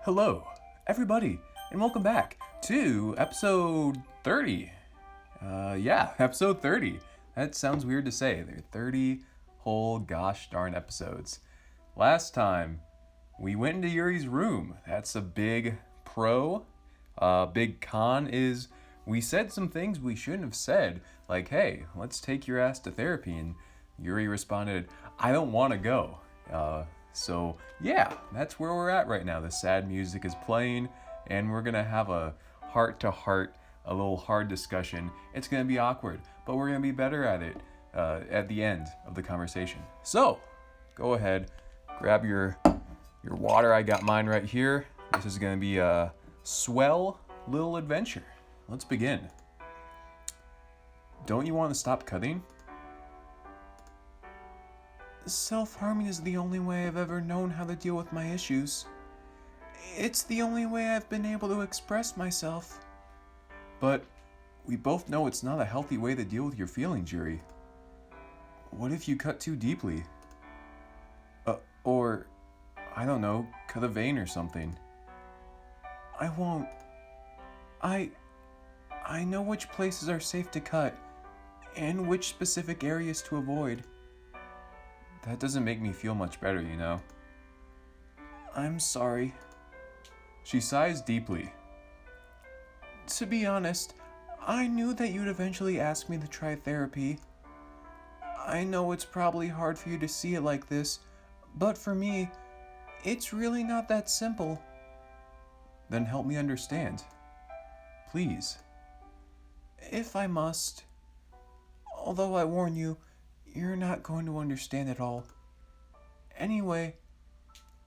Hello, everybody, and welcome back to episode 30. Episode 30. That sounds weird to say. There are 30 whole gosh darn episodes. Last time, we went into Yuri's room. That's a big pro. Big con is we said some things we shouldn't have said. Like, hey, let's take your ass to therapy. And Yuri responded, I don't want to go. So yeah, that's where we're at right now. The sad music is playing, and we're gonna have a heart-to-heart, a little hard discussion. It's gonna be awkward, but we're gonna be better at it at the end of the conversation. So, go ahead, grab your water. I got mine right here. This is gonna be a swell little adventure. Let's begin. Don't you want to stop cutting? Self-harming is the only way I've ever known how to deal with my issues. It's the only way I've been able to express myself. But we both know it's not a healthy way to deal with your feelings, Yuri. What if you cut too deeply? Or, I don't know, cut a vein or something. I won't. I know which places are safe to cut, and which specific areas to avoid. That doesn't make me feel much better, you know. I'm sorry. She sighs deeply. To be honest, I knew that you'd eventually ask me to try therapy. I know it's probably hard for you to see it like this, but for me, it's really not that simple. Then help me understand. Please. If I must. Although I warn you, you're not going to understand it all. Anyway,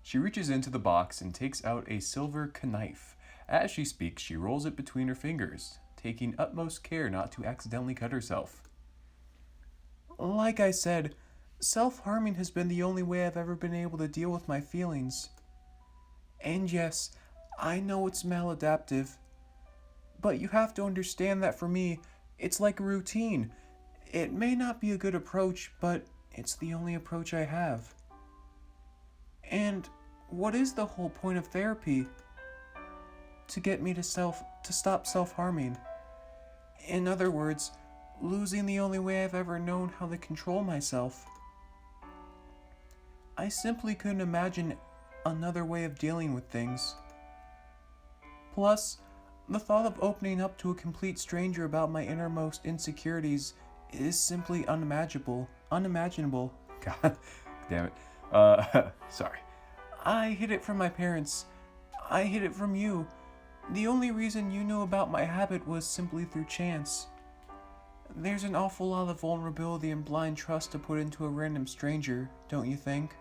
she reaches into the box and takes out a silver knife. As she speaks, she rolls it between her fingers, taking utmost care not to accidentally cut herself. Like I said, self-harming has been the only way I've ever been able to deal with my feelings. And yes, I know it's maladaptive, but you have to understand that for me, it's like a routine. It may not be a good approach, but it's the only approach I have. And what is the whole point of therapy? To get me to stop self-harming. In other words, losing the only way I've ever known how to control myself. I simply couldn't imagine another way of dealing with things. Plus, the thought of opening up to a complete stranger about my innermost insecurities is simply unimaginable. God damn it. Sorry. I hid it from my parents. I hid it from you. The only reason you knew about my habit was simply through chance. There's an awful lot of vulnerability and blind trust to put into a random stranger, don't you think?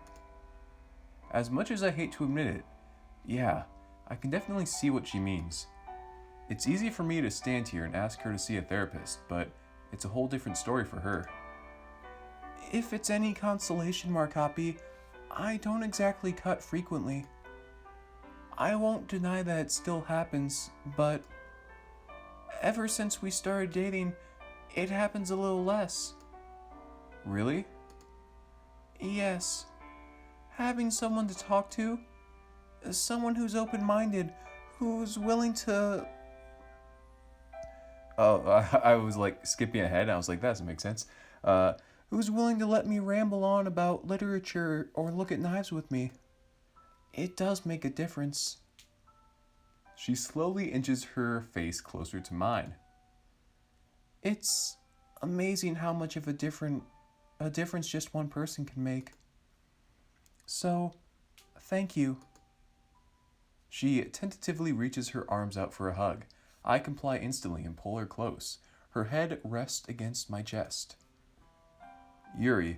As much as I hate to admit it, yeah, I can definitely see what she means. It's easy for me to stand here and ask her to see a therapist, but it's a whole different story for her. If it's any consolation, Markapi, I don't exactly cut frequently. I won't deny that it still happens, but ever since we started dating, it happens a little less. Really? Yes. Having someone to talk to, someone who's open-minded, who's willing to... I was like skipping ahead. I was like, that doesn't make sense. Who's willing to let me ramble on about literature or look at knives with me? It does make a difference. She slowly inches her face closer to mine. It's amazing how much of a difference just one person can make. So, thank you. She tentatively reaches her arms out for a hug. I comply instantly and pull her close. Her head rests against my chest. Yuri,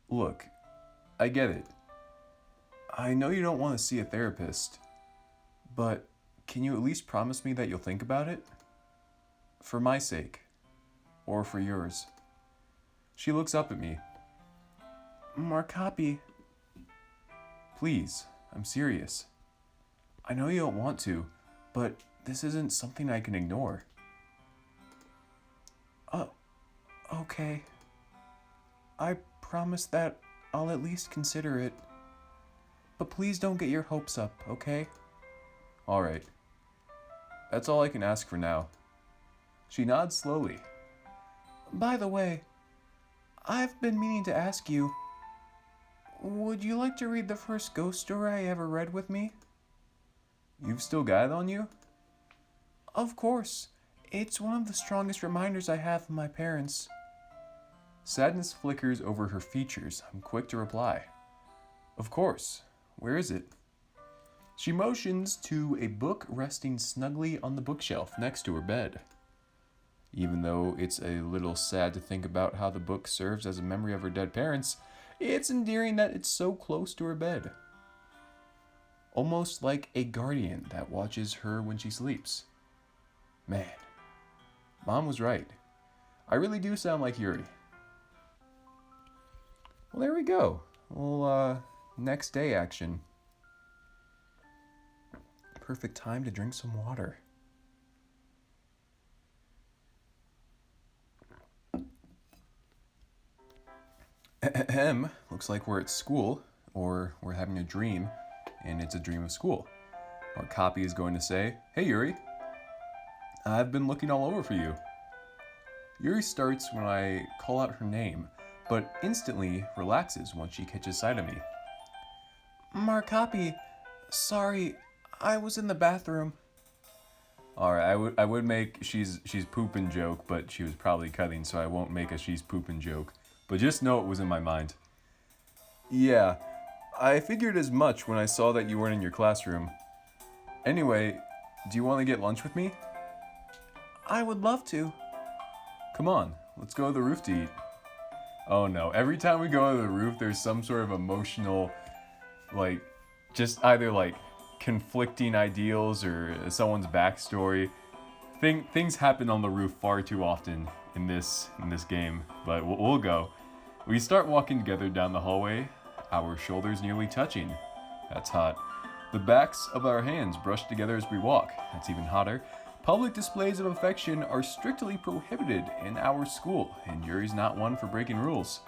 look, I get it. I know you don't want to see a therapist, but can you at least promise me that you'll think about it? For my sake, or for yours. She looks up at me. Markapi. Please, I'm serious. I know you don't want to, but this isn't something I can ignore. Okay. I promise that I'll at least consider it. But please don't get your hopes up, okay? All right. That's all I can ask for now. She nods slowly. By the way, I've been meaning to ask you, would you like to read the first ghost story I ever read with me? You've still got it on you? Of course. It's one of the strongest reminders I have of my parents. Sadness flickers over her features. I'm quick to reply. Of course. Where is it? She motions to a book resting snugly on the bookshelf next to her bed. Even though it's a little sad to think about how the book serves as a memory of her dead parents, it's endearing that it's so close to her bed. Almost like a guardian that watches her when she sleeps. Man, Mom was right. I really do sound like Yuri. Well, there we go. Well, next day action. Perfect time to drink some water. Ahem. Looks like we're at school, or we're having a dream, and it's a dream of school. Our copy is going to say, "Hey Yuri, I've been looking all over for you." Yuri starts when I call out her name, but instantly relaxes once she catches sight of me. Markapi, sorry, I was in the bathroom. Alright, I would make she's pooping joke, but she was probably cutting, so I won't make a she's pooping joke. But just know it was in my mind. Yeah, I figured as much when I saw that you weren't in your classroom. Anyway, do you want to get lunch with me? I would love to. Come on, let's go to the roof to eat. Oh no, every time we go to the roof, there's some sort of emotional, just either conflicting ideals or someone's backstory. Things happen on the roof far too often in this game, but we'll go. We start walking together down the hallway, our shoulders nearly touching. That's hot. The backs of our hands brush together as we walk. That's even hotter. Public displays of affection are strictly prohibited in our school, and Yuri's not one for breaking rules.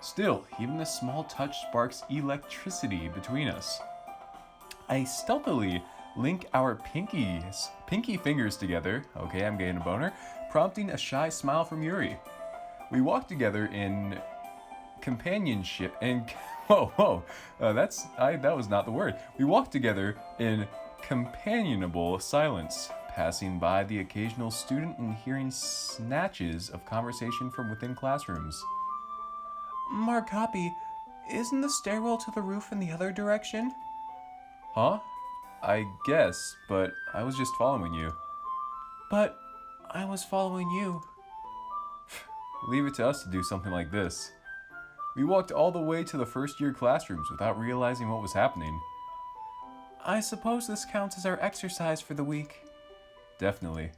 Still, even this small touch sparks electricity between us. I stealthily link our pinky fingers together, okay, I'm getting a boner, prompting a shy smile from Yuri. We walk together in companionship and that was not the word. We walk together in companionable silence, passing by the occasional student and hearing snatches of conversation from within classrooms. Markapi, isn't the stairwell to the roof in the other direction? Huh? I guess, but I was just following you. But I was following you. Leave it to us to do something like this. We walked all the way to the first year classrooms without realizing what was happening. I suppose this counts as our exercise for the week. Definitely.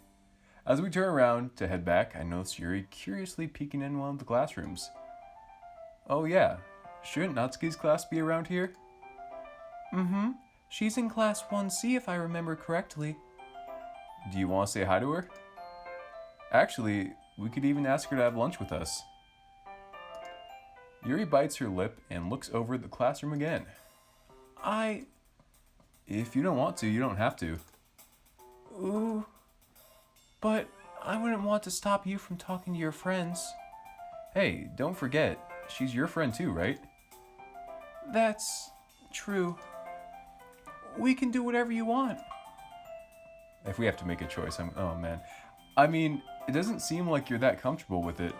As we turn around to head back, I notice Yuri curiously peeking in one of the classrooms. Oh yeah, shouldn't Natsuki's class be around here? Mm-hmm. She's in class 1C if I remember correctly. Do you want to say hi to her? Actually, we could even ask her to have lunch with us. Yuri bites her lip and looks over at the classroom again. If you don't want to, you don't have to. Ooh. But I wouldn't want to stop you from talking to your friends. Hey, don't forget, she's your friend too, right? That's true. We can do whatever you want. If we have to make a choice, oh man. I mean, it doesn't seem like you're that comfortable with it.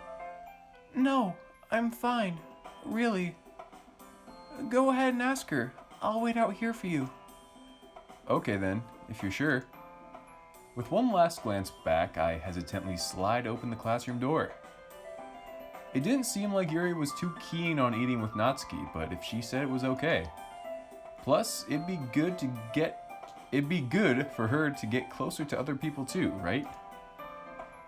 No, I'm fine. Really. Go ahead and ask her. I'll wait out here for you. Okay then, if you're sure. With one last glance back, I hesitantly slide open the classroom door. It didn't seem like Yuri was too keen on eating with Natsuki, but if she said it was okay. Plus, it'd be good for her to get closer to other people too, right?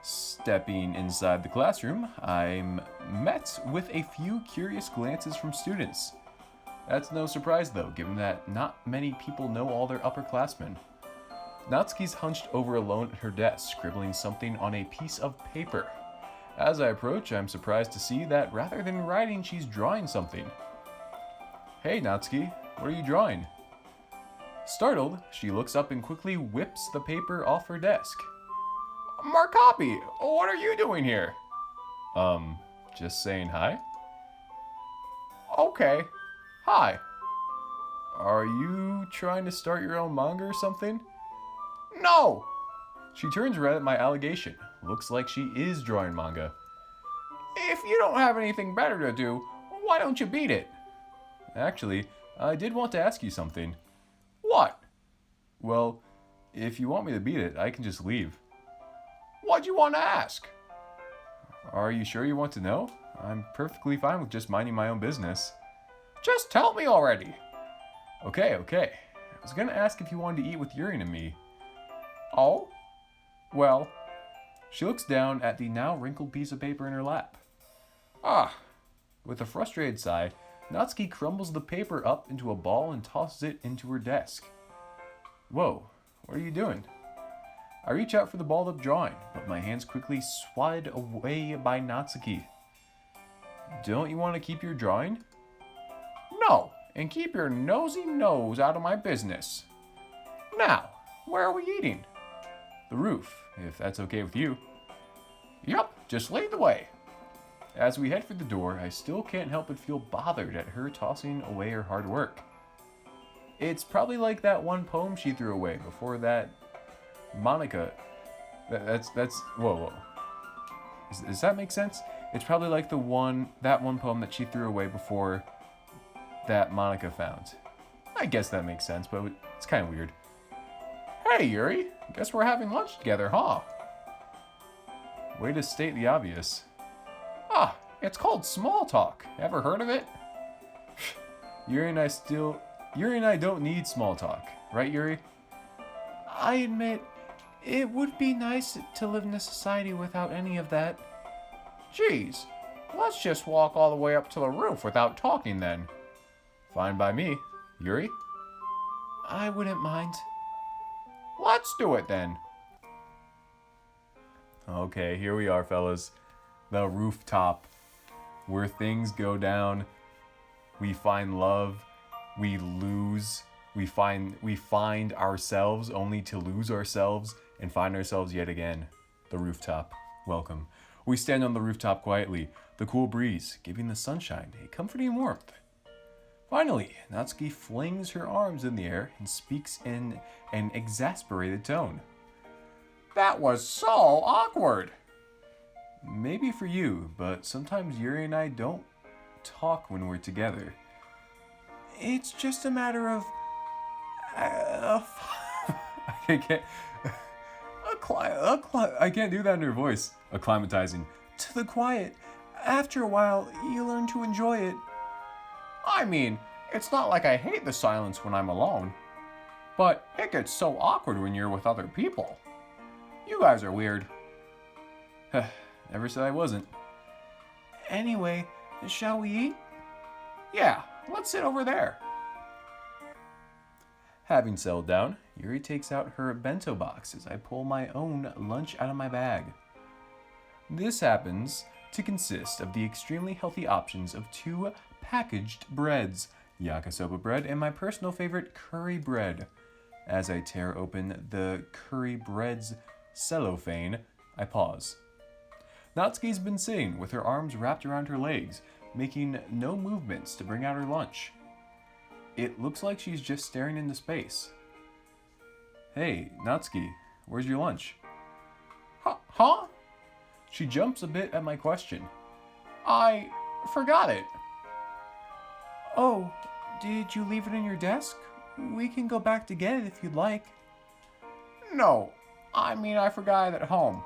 Stepping inside the classroom, I'm met with a few curious glances from students. That's no surprise though, given that not many people know all their upperclassmen. Natsuki's hunched over alone at her desk, scribbling something on a piece of paper. As I approach, I'm surprised to see that rather than writing, she's drawing something. Hey Natsuki, what are you drawing? Startled, she looks up and quickly whips the paper off her desk. Markopi, what are you doing here? Just saying hi? Okay, hi. Are you trying to start your own manga or something? No! She turns red at my allegation. Looks like she is drawing manga. If you don't have anything better to do, why don't you beat it? Actually, I did want to ask you something. What? Well, if you want me to beat it, I can just leave. What'd you want to ask? Are you sure you want to know? I'm perfectly fine with just minding my own business. Just tell me already. Okay. I was gonna ask if you wanted to eat with Yuri and me. Oh? Well, she looks down at the now wrinkled piece of paper in her lap. With a frustrated sigh, Natsuki crumbles the paper up into a ball and tosses it into her desk. Whoa, what are you doing? I reach out for the balled up drawing, but my hands quickly swatted away by Natsuki. Don't you want to keep your drawing? No, and keep your nosy nose out of my business. Now, where are we eating? The roof, if that's okay with you. Yup, just lead the way. As we head for the door, I still can't help but feel bothered at her tossing away her hard work. It's probably like that one poem she threw away before that Monica. Whoa. Does that make sense? It's probably like that one poem that she threw away before that Monica found. I guess that makes sense, but it's kind of weird. Hey, Yuri. Guess we're having lunch together, huh? Way to state the obvious. It's called small talk. Ever heard of it? Yuri and I don't need small talk. Right, Yuri? I admit, it would be nice to live in a society without any of that. Geez, let's just walk all the way up to the roof without talking then. Fine by me. Yuri? I wouldn't mind. Let's do it then. Okay, here we are, fellas. The rooftop, where things go down. We find love. We lose. We find ourselves only to lose ourselves and find ourselves yet again. The rooftop. Welcome. We stand on the rooftop quietly, the cool breeze giving the sunshine a comforting warmth. Finally, Natsuki flings her arms in the air and speaks in an exasperated tone. That was so awkward. Maybe for you, but sometimes Yuri and I don't talk when we're together. It's just a matter of I can't do that in her voice. Acclimatizing to the quiet. After a while, you learn to enjoy it. I mean, it's not like I hate the silence when I'm alone, but it gets so awkward when you're with other people. You guys are weird. Never said I wasn't. Anyway, shall we eat? Yeah, let's sit over there. Having settled down, Yuri takes out her bento box as I pull my own lunch out of my bag. This happens to consist of the extremely healthy options of 2 packaged breads, yakisoba bread and my personal favorite, curry bread. As I tear open the curry bread's cellophane, I pause. Natsuki's been sitting with her arms wrapped around her legs, making no movements to bring out her lunch. It looks like she's just staring into space. Hey, Natsuki, where's your lunch? Huh? She jumps a bit at my question. I forgot it. Oh, did you leave it in your desk? We can go back to get it if you'd like. No, I mean I forgot it at home.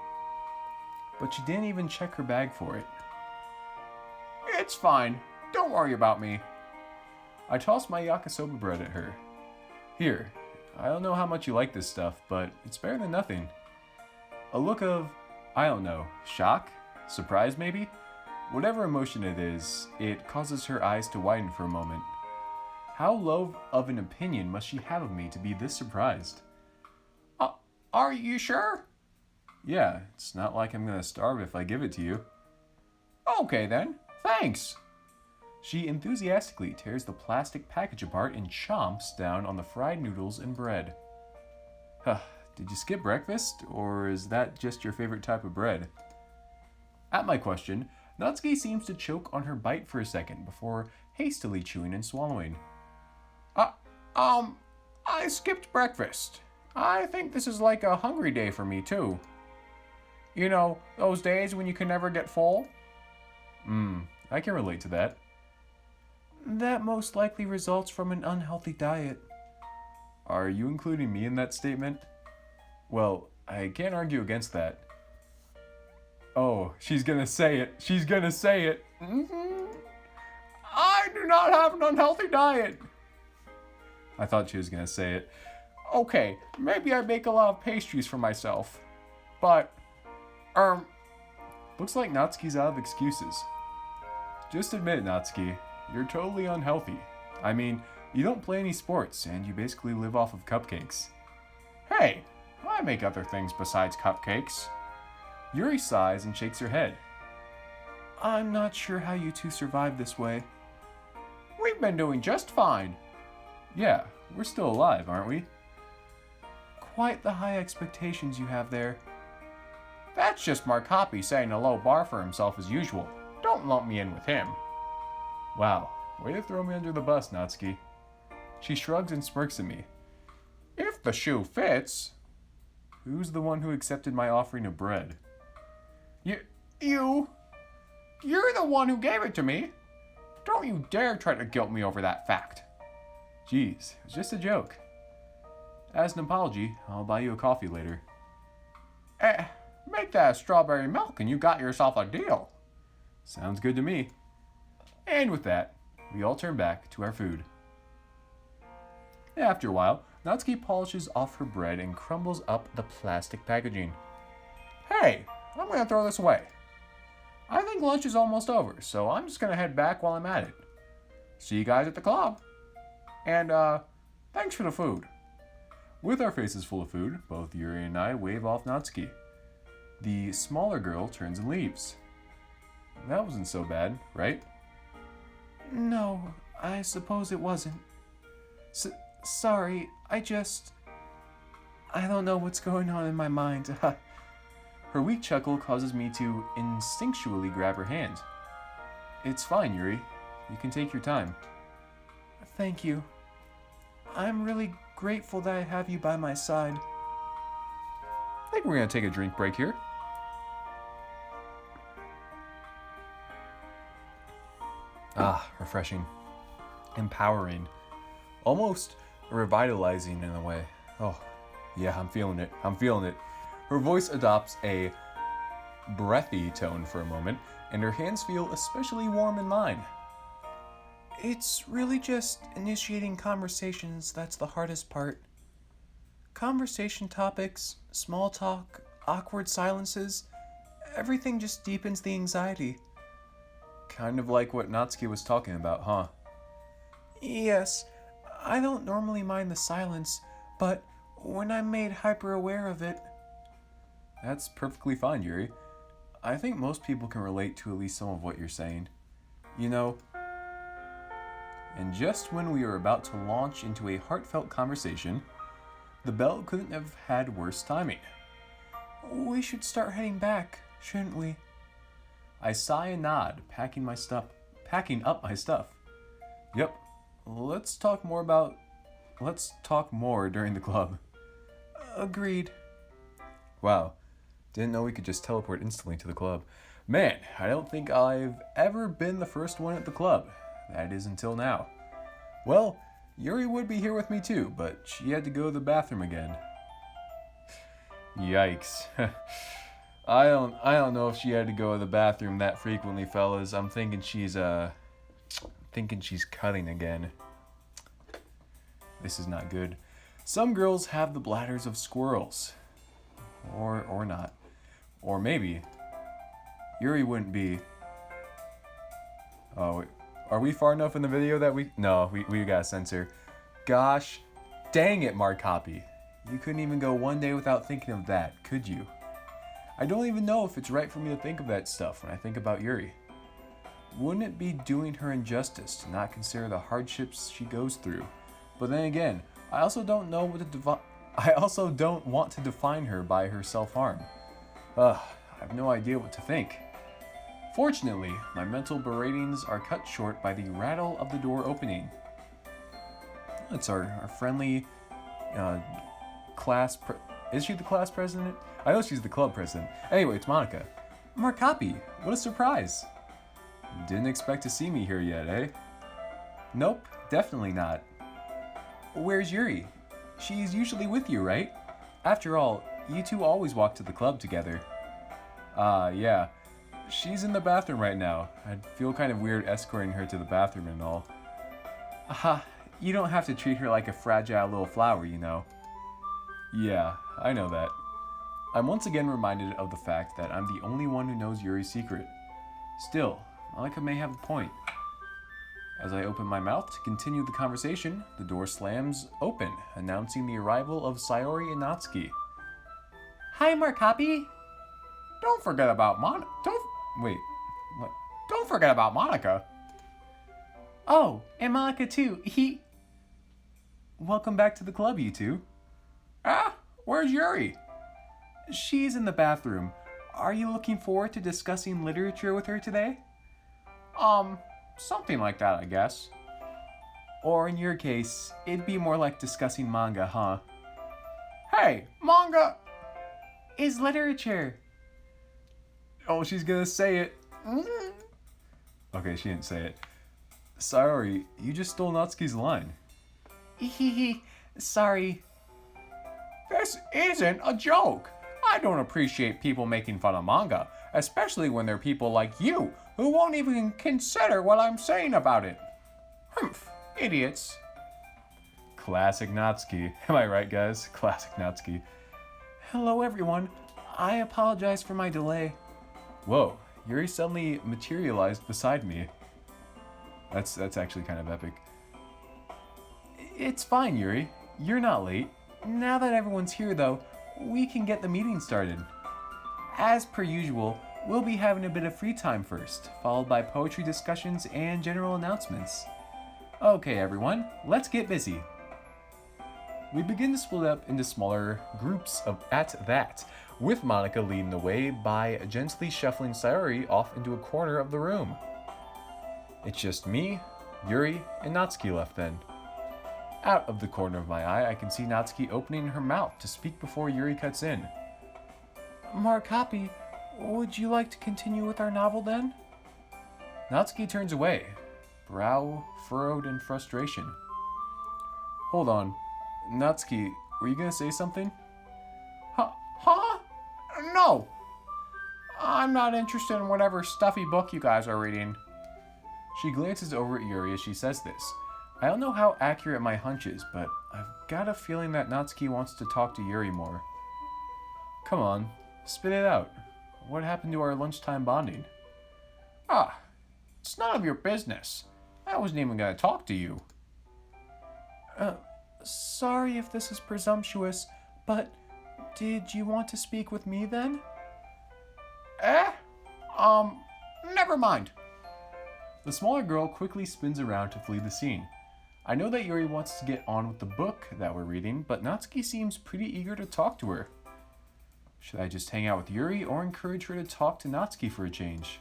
But she didn't even check her bag for it. It's fine. Don't worry about me. I tossed my yakisoba bread at her. Here, I don't know how much you like this stuff, but it's better than nothing. A look of, I don't know, shock? Surprise maybe? Whatever emotion it is, it causes her eyes to widen for a moment. How low of an opinion must she have of me to be this surprised? Are you sure? Yeah, it's not like I'm gonna starve if I give it to you. Okay then, thanks. She enthusiastically tears the plastic package apart and chomps down on the fried noodles and bread. Huh, did you skip breakfast, or is that just your favorite type of bread? At my question, Natsuki seems to choke on her bite for a second before hastily chewing and swallowing. I skipped breakfast. I think this is like a hungry day for me, too. You know, those days when you can never get full? I can relate to that. That most likely results from an unhealthy diet. Are you including me in that statement? Well, I can't argue against that. Oh, she's gonna say it. She's gonna say it. I do not have an unhealthy diet. I thought she was gonna say it. Okay, maybe I make a lot of pastries for myself. But, looks like Natsuki's out of excuses. Just admit it, Natsuki. You're totally unhealthy. I mean, you don't play any sports, and you basically live off of cupcakes. Hey, I make other things besides cupcakes. Yuri sighs and shakes her head. I'm not sure how you two survive this way. We've been doing just fine. Yeah, we're still alive, aren't we? Quite the high expectations you have there. That's just Mark Hoppy setting a low bar for himself as usual. Don't lump me in with him. Wow, way to throw me under the bus, Natsuki. She shrugs and smirks at me. If the shoe fits. Who's the one who accepted my offering of bread? You. You're the one who gave it to me. Don't you dare try to guilt me over that fact. Jeez, it was just a joke. As an apology, I'll buy you a coffee later. Make that strawberry milk and you got yourself a deal. Sounds good to me. And with that, we all turn back to our food. After a while, Natsuki polishes off her bread and crumbles up the plastic packaging. Hey, I'm gonna throw this away. I think lunch is almost over, so I'm just gonna head back while I'm at it. See you guys at the club. And, thanks for the food. With our faces full of food, both Yuri and I wave off Natsuki. The smaller girl turns and leaves. That wasn't so bad, right? No, I suppose it wasn't. Sorry, I don't know what's going on in my mind. Her weak chuckle causes me to instinctually grab her hand. It's fine, Yuri. You can take your time. Thank you. I'm really grateful that I have you by my side. I think we're going to take a drink break here. Refreshing. Empowering. Almost revitalizing in a way. Oh, yeah, I'm feeling it. I'm feeling it. Her voice adopts a breathy tone for a moment, and her hands feel especially warm in mine. It's really just initiating conversations that's the hardest part. Conversation topics, small talk, awkward silences, everything just deepens the anxiety. Kind of like what Natsuki was talking about, huh? Yes, I don't normally mind the silence, but when I'm made hyper-aware of it... That's perfectly fine, Yuri. I think most people can relate to at least some of what you're saying. You know... And just when we are about to launch into a heartfelt conversation, the bell couldn't have had worse timing. We should start heading back, shouldn't we? I sigh and nod, packing up my stuff. Yep. Let's talk more during the club. Agreed. Wow. Didn't know we could just teleport instantly to the club. Man, I don't think I've ever been the first one at the club. That is until now. Well, Yuri would be here with me too, but she had to go to the bathroom again. Yikes. I don't know if she had to go to the bathroom that frequently, fellas. I'm thinking she's cutting again. This is not good. Some girls have the bladders of squirrels. Or not. Or maybe Yuri wouldn't be. Oh, are we far enough in the video that we... No, we gotta censor. Gosh, dang it, Mark Hoppy. You couldn't even go one day without thinking of that, could you? I don't even know if it's right for me to think of that stuff when I think about Yuri. wouldn't it be doing her injustice to not consider the hardships she goes through? But then again, I also don't want to define her by her self-harm. I have no idea what to think. Fortunately, my mental beratings are cut short by the rattle of the door opening. It's our friendly is she the class president? I know she's the club president. Anyway, it's Monica. Markapi, what a surprise. Didn't expect to see me here yet, eh? Nope, definitely not. Where's Yuri? She's usually with you, right? After all, you two always walk to the club together. Yeah. She's in the bathroom right now. I'd feel kind of weird escorting her to the bathroom and all. Aha, you don't have to treat her like a fragile little flower, you know. Yeah, I know that. I'm once again reminded of the fact that I'm the only one who knows Yuri's secret. Still, Monica may have a point. As I open my mouth to continue the conversation, the door slams open, announcing the arrival of Sayori and Natsuki. Hi, Markapi! Don't forget about Don't forget about Monica! Oh, and Monica too, Welcome back to the club, you two. Where's Yuri? She's in the bathroom. Are you looking forward to discussing literature with her today? Something like that, I guess. Or in your case, it'd be more like discussing manga, huh? Hey, manga is literature. Oh, she's gonna say it. Okay, she didn't say it. Sorry, you just stole Natsuki's line. Sorry. This isn't a joke. I don't appreciate people making fun of manga, especially when they're people like you who won't even consider what I'm saying about it. Humph, idiots. Classic Natsuki. Am I right, guys? Classic Natsuki. Hello, everyone. I apologize for my delay. Whoa, Yuri suddenly materialized beside me. That's actually kind of epic. It's fine, Yuri. You're not late. Now that everyone's here, though, we can get the meeting started. As per usual, we'll be having a bit of free time first, followed by poetry discussions and general announcements. Okay, everyone, let's get busy. We begin to split up into smaller groups at that, with Monica leading the way by gently shuffling Sayori off into a corner of the room. It's just me, Yuri, and Natsuki left then. Out of the corner of my eye, I can see Natsuki opening her mouth to speak before Yuri cuts in. Markapi, would you like to continue with our novel then? Natsuki turns away, brow furrowed in frustration. Hold on. Natsuki, were you gonna say something? Huh? No! I'm not interested in whatever stuffy book you guys are reading. She glances over at Yuri as she says this. I don't know how accurate my hunch is, but I've got a feeling that Natsuki wants to talk to Yuri more. Come on, spit it out. What happened to our lunchtime bonding? It's none of your business. I wasn't even gonna talk to you. Sorry if this is presumptuous, but did you want to speak with me then? Never mind. The smaller girl quickly spins around to flee the scene. I know that Yuri wants to get on with the book that we're reading, but Natsuki seems pretty eager to talk to her. Should I just hang out with Yuri or encourage her to talk to Natsuki for a change?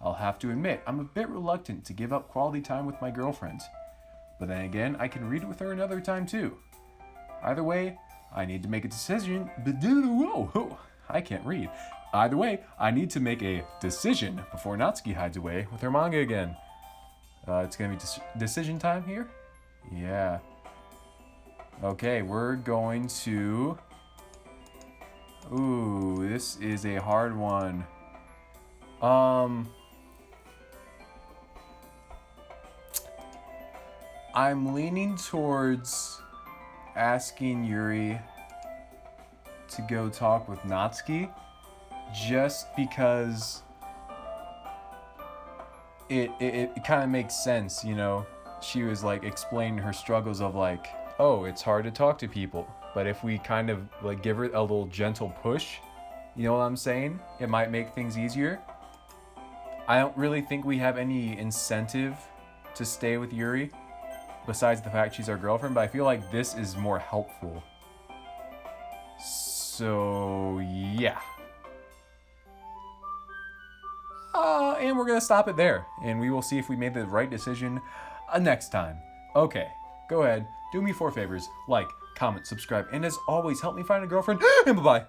I'll have to admit, I'm a bit reluctant to give up quality time with my girlfriend. But then again, I can read with her another time too. Either way, I need to make a decision. I can't read. Either way, I need to make a decision before Natsuki hides away with her manga again. It's gonna be decision time here? Yeah. Okay, we're going to... Ooh, this is a hard one. I'm leaning towards asking Yuri to go talk with Natsuki, just because it kind of makes sense, you know. She was like explaining her struggles of like, oh, it's hard to talk to people, but if we kind of like give her a little gentle push, you know what I'm saying? It might make things easier. I don't really think we have any incentive to stay with Yuri, besides the fact she's our girlfriend, but I feel like this is more helpful. So, yeah. And we're going to stop it there, and we will see if we made the right decision next time. Okay, go ahead, do me 4 favors, like, comment, subscribe, and as always, help me find a girlfriend, and bye-bye.